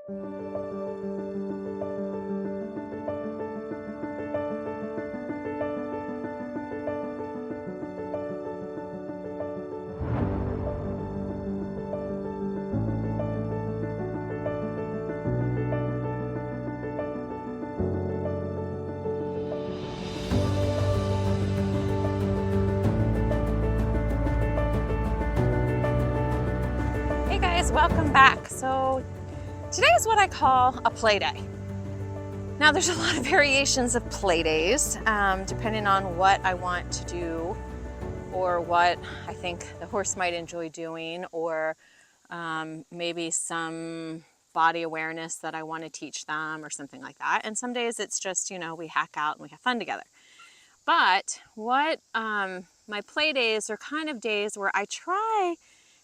Hey guys, welcome back. So today is what I call a play day. Now there's a lot of variations of play days, depending on what I want to do or what I think the horse might enjoy doing, or maybe some body awareness that I want to teach them or something like that. And some days it's just, we hack out and we have fun together. But what my play days are kind of days where I try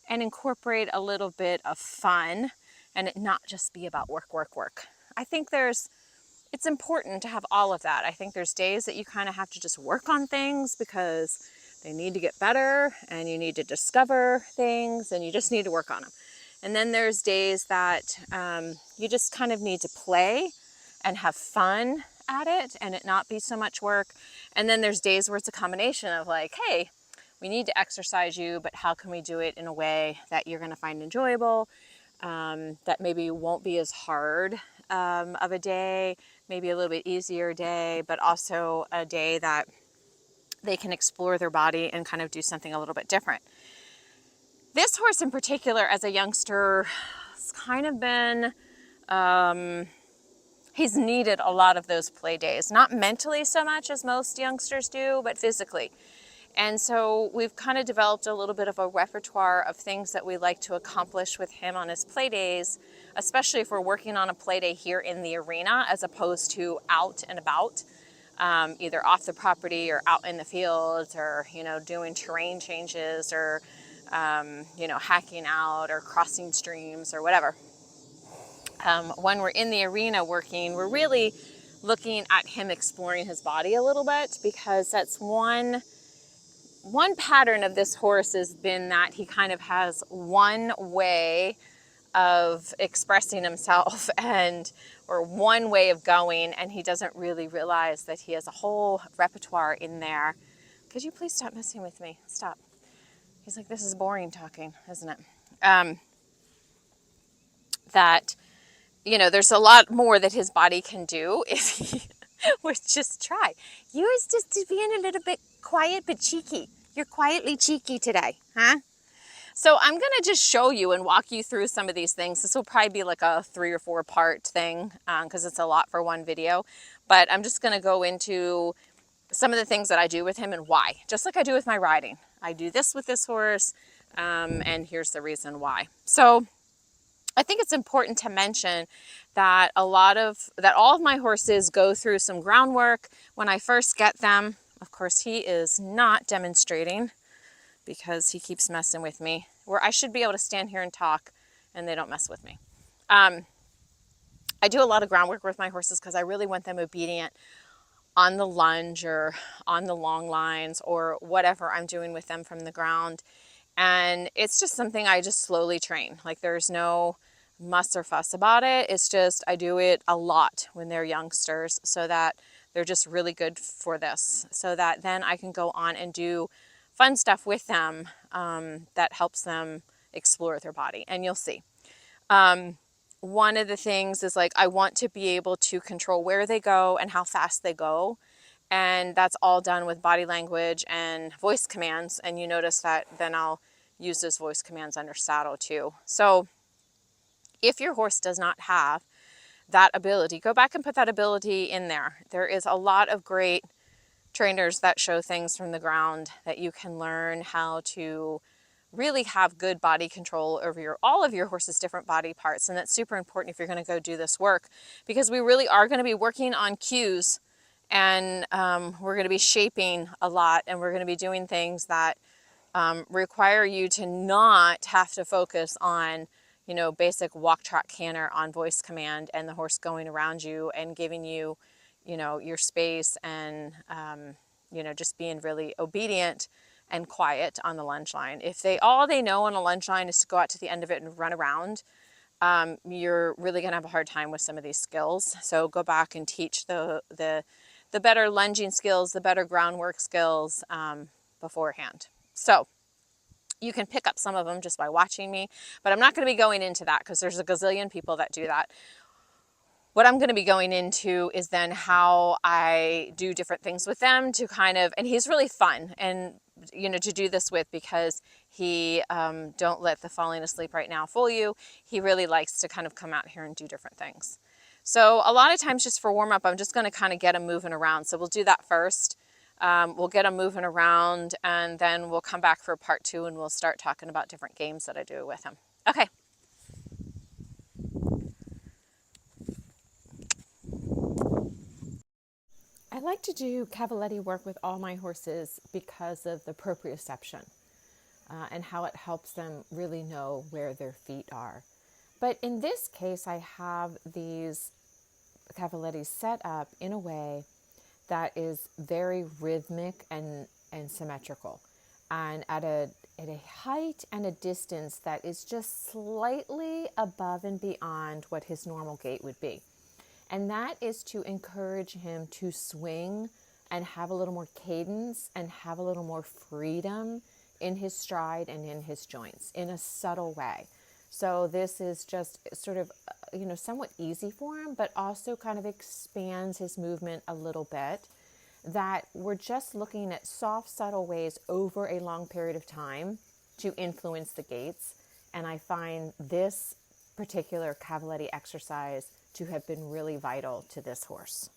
and incorporate a little bit of fun and it not just be about work, work, work. I think it's important to have all of that. I think there's days that you kind of have to just work on things because they need to get better and you need to discover things and you just need to work on them. And then there's days that you just kind of need to play and have fun at it and it not be so much work. And then there's days where it's a combination of like, hey, we need to exercise you, but how can we do it in a way that you're going to find enjoyable, that maybe won't be as hard of a day, maybe a little bit easier day, but also a day that they can explore their body and kind of do something a little bit different. This horse in particular, as a youngster, has kind of been, he's needed a lot of those play days, not mentally so much as most youngsters do, but physically. And so we've kind of developed a little bit of a repertoire of things that we like to accomplish with him on his play days, especially if we're working on a play day here in the arena as opposed to out and about, either off the property or out in the fields, or, doing terrain changes, or, hacking out or crossing streams or whatever. When we're in the arena working, we're really looking at him exploring his body a little bit, because that's one pattern of this horse has been that he kind of has one way of expressing himself or one way of going, and he doesn't really realize that he has a whole repertoire in there. Could you please stop messing with me? Stop. He's like, this is boring talking, isn't it? That, there's a lot more that his body can do if he would just try. Yours just being a little bit quiet but cheeky. You're quietly cheeky today, huh? So I'm going to just show you and walk you through some of these things. This will probably be like a 3 or 4 part thing because it's a lot for one video. But I'm just going to go into some of the things that I do with him and why. Just like I do with my riding. I do this with this horse, and here's the reason why. So I think it's important to mention that all of my horses go through some groundwork when I first get them. Of course, he is not demonstrating because he keeps messing with me, where I should be able to stand here and talk and they don't mess with me. I do a lot of groundwork with my horses because I really want them obedient on the lunge or on the long lines or whatever I'm doing with them from the ground. And it's just something I just slowly train. Like, there's no muss or fuss about it. It's just I do it a lot when they're youngsters so that they're just really good for this, so that then I can go on and do fun stuff with them that helps them explore their body. And you'll see. One of the things is, like, I want to be able to control where they go and how fast they go. And that's all done with body language and voice commands. And you notice that then I'll use those voice commands under saddle too. So if your horse does not have that ability, go back and put that ability in there. There is a lot of great trainers that show things from the ground that you can learn how to really have good body control over all of your horse's different body parts. And that's super important if you're going to go do this work, because we really are going to be working on cues, and we're going to be shaping a lot, and we're going to be doing things that require you to not have to focus on basic walk, trot, canter on voice command and the horse going around you and giving you, your space and, just being really obedient and quiet on the lunge line. If all they know on a lunge line is to go out to the end of it and run around, you're really going to have a hard time with some of these skills. So go back and teach the better lunging skills, the better groundwork skills beforehand. So you can pick up some of them just by watching me, but I'm not going to be going into that because there's a gazillion people that do that. What I'm going to be going into is then how I do different things with them to kind of, and he's really fun and, you know, to do this with, because he, don't let the falling asleep right now fool you. He really likes to kind of come out here and do different things. So a lot of times just for warm up, I'm just going to kind of get him moving around. So we'll do that first. We'll get him moving around, and then we'll come back for part 2 and we'll start talking about different games that I do with him. Okay. I like to do cavaletti work with all my horses because of the proprioception and how it helps them really know where their feet are. But in this case, I have these cavalettis set up in a way that is very rhythmic and symmetrical, and at a height and a distance that is just slightly above and beyond what his normal gait would be. And that is to encourage him to swing and have a little more cadence and have a little more freedom in his stride and in his joints in a subtle way. So this is just sort of, you know, somewhat easy for him, but also kind of expands his movement a little bit. That we're just looking at soft, subtle ways over a long period of time to influence the gaits. And I find this particular cavaletti exercise to have been really vital to this horse.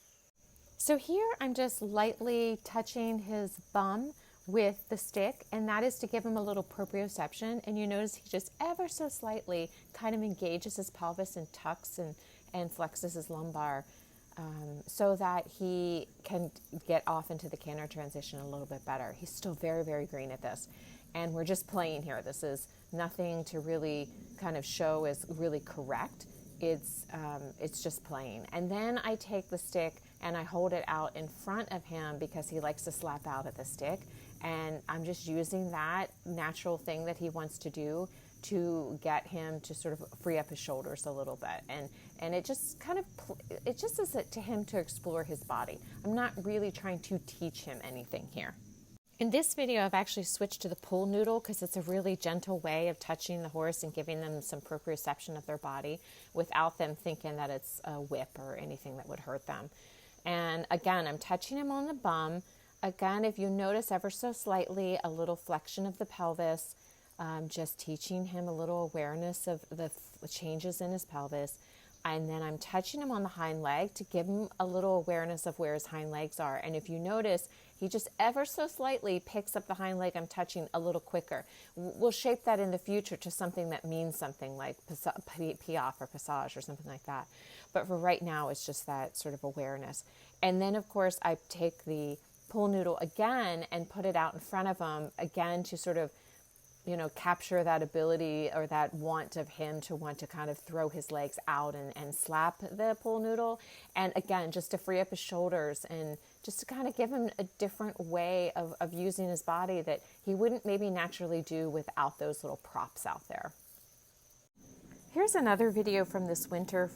So here I'm just lightly touching his bum with the stick, and that is to give him a little proprioception. And you notice he just ever so slightly kind of engages his pelvis and tucks and flexes his lumbar so that he can get off into the canter transition a little bit better. He's still very, very green at this. And we're just playing here. This is nothing to really kind of show as really correct. It's just playing. And then I take the stick and I hold it out in front of him because he likes to slap out at the stick. And I'm just using that natural thing that he wants to do to get him to sort of free up his shoulders a little bit. And it just kind of, it just is to him to explore his body. I'm not really trying to teach him anything here. In this video, I've actually switched to the pull noodle because it's a really gentle way of touching the horse and giving them some proprioception of their body without them thinking that it's a whip or anything that would hurt them. And again, I'm touching him on the bum. Again, if you notice ever so slightly, a little flexion of the pelvis, just teaching him a little awareness of the changes in his pelvis. And then I'm touching him on the hind leg to give him a little awareness of where his hind legs are. And if you notice, he just ever so slightly picks up the hind leg I'm touching a little quicker. We'll shape that in the future to something that means something like piaffe or passage or something like that. But for right now, it's just that sort of awareness. And then, of course, I take the pull noodle again and put it out in front of him again to sort of, you know, capture that ability or that want of him to want to kind of throw his legs out and slap the pull noodle. And again, just to free up his shoulders and just to kind of give him a different way of using his body that he wouldn't maybe naturally do without those little props out there. Here's another video from this winter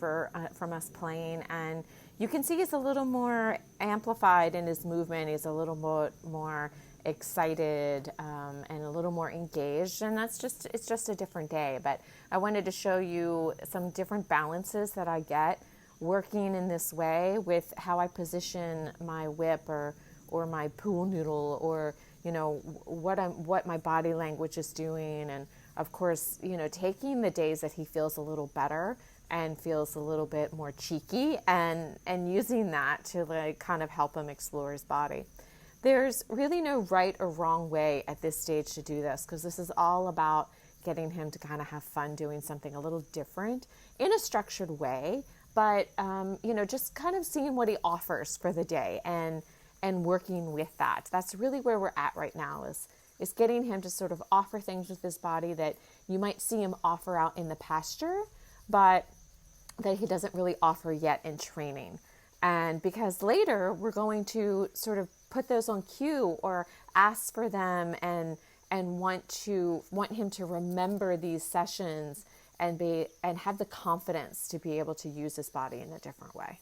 from us playing, and you can see he's a little more amplified in his movement. He's a little more excited and a little more engaged, and it's just a different day. But I wanted to show you some different balances that I get working in this way with how I position my whip or my pool noodle, or you know what my body language is doing. And of course, you know, taking the days that he feels a little better and feels a little bit more cheeky and using that to like kind of help him explore his body. There's really no right or wrong way at this stage to do this, because this is all about getting him to kind of have fun doing something a little different in a structured way, but you know, just kind of seeing what he offers for the day and working with that. That's really where we're at right now, is getting him to sort of offer things with his body that you might see him offer out in the pasture, but that he doesn't really offer yet in training. And because later we're going to sort of put those on cue or ask for them and want him to remember these sessions and have the confidence to be able to use his body in a different way.